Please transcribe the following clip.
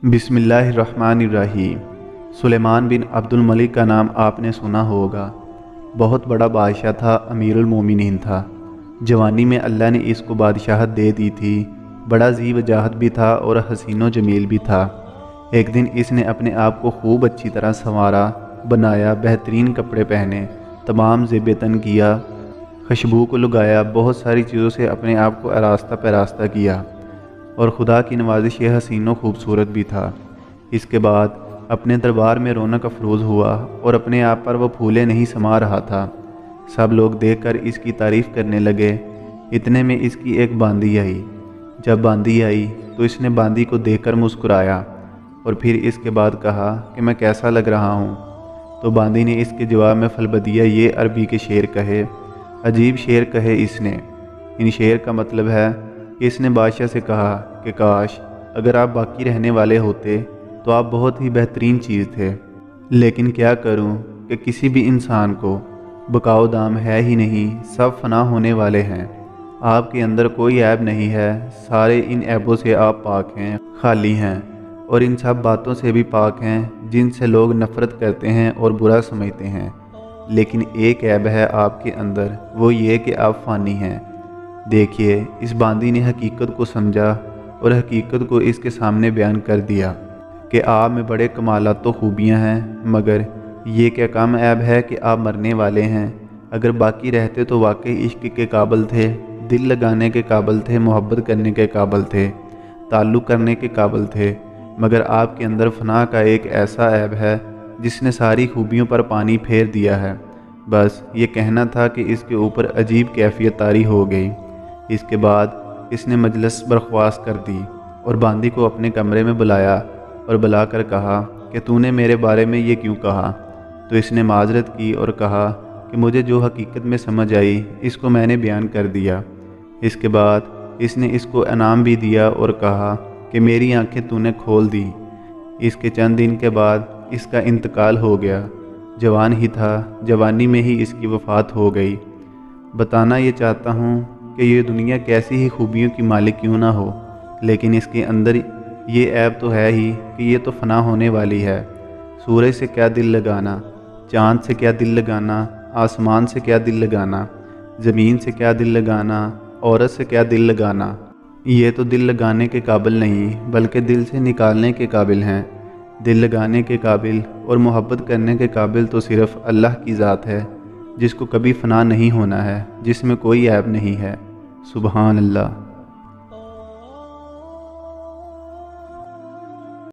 बिस्मिल्लाहिर्रहमानिर्रहीम। सुलेमान बिन अब्दुल मलिक का नाम आपने सुना होगा। बहुत बड़ा बादशाह था, अमीरुल मोमिनीन था। जवानी में अल्लाह ने इसको बादशाहत दे दी थी। बड़ा जी वजाहत भी था और हसीनो जमील भी था। एक दिन इसने अपने आप को खूब अच्छी तरह संवारा, बनाया, बेहतरीन कपड़े पहने, तमाम ज़ेब-ए-तन किया, खुशबू को लगाया, बहुत सारी चीज़ों से अपने आप को आरास्ता पैरास्ता किया और खुदा की नवाजिश ये हसीनो खूबसूरत भी था। इसके बाद अपने दरबार में रौनक अफरोज़ हुआ और अपने आप पर वह फूले नहीं समा रहा था। सब लोग देखकर इसकी तारीफ़ करने लगे। इतने में इसकी एक बांदी आई। जब बांदी आई तो इसने बांदी को देखकर मुस्कुराया और फिर इसके बाद कहा कि मैं कैसा लग रहा हूँ। तो बांदी ने इसके जवाब में फलबदिया ये अरबी के शेर कहे, अजीब शेर कहे इसने। इन शेर का मतलब है कि इसने बादशाह से कहा कि काश अगर आप बाकी रहने वाले होते तो आप बहुत ही बेहतरीन चीज़ थे, लेकिन क्या करूं कि किसी भी इंसान को बकाओ दाम है ही नहीं, सब फना होने वाले हैं। आपके अंदर कोई ऐब नहीं है, सारे इन ऐबों से आप पाक हैं, खाली हैं और इन सब बातों से भी पाक हैं जिनसे लोग नफ़रत करते हैं और बुरा समझते हैं। लेकिन एक ऐब है आपके अंदर, वो ये कि आप फ़ानी हैं। देखिए, इस बांदी ने हकीकत को समझा और हकीकत को इसके सामने बयान कर दिया कि आप में बड़े कमालात तो खूबियाँ हैं, मगर ये क्या कम ऐब है कि आप मरने वाले हैं। अगर बाकी रहते तो वाकई इश्क के काबिल थे, दिल लगाने के काबिल थे, मोहब्बत करने के काबिल थे, ताल्लुक़ करने के काबिल थे, मगर आपके अंदर फना का एक ऐसा ऐब है जिसने सारी खूबियों पर पानी फेर दिया है। बस ये कहना था कि इसके ऊपर अजीब कैफियत तारी हो गई। इसके बाद इसने मजलिस बर्खास्त कर दी और बांदी को अपने कमरे में बुलाया और बुलाकर कहा कि तूने मेरे बारे में ये क्यों कहा। तो इसने माजरत की और कहा कि मुझे जो हकीकत में समझ आई इसको मैंने बयान कर दिया। इसके बाद इसने इसको इनाम भी दिया और कहा कि मेरी आंखें तूने खोल दी। इसके चंद दिन के बाद इसका इंतकाल हो गया। जवान ही था, जवानी में ही इसकी वफ़ात हो गई। बताना ये चाहता हूँ कि ये दुनिया कैसी ही खूबियों की मालिक क्यों ना हो, लेकिन इसके अंदर ये ऐब तो है ही कि ये तो फना होने वाली है। सूरज से क्या दिल लगाना, चाँद से क्या दिल लगाना, आसमान से क्या दिल लगाना, ज़मीन से क्या दिल लगाना, औरत से क्या दिल लगाना। ये तो दिल लगाने के काबिल नहीं बल्कि दिल से निकालने के काबिल हैं। दिल लगाने के काबिल और मोहब्बत करने के काबिल तो सिर्फ़ अल्लाह की ज़ात है, जिसको कभी फ़ना नहीं होना है, जिसमें कोई ऐब नहीं है। सुबहान अल्लाह।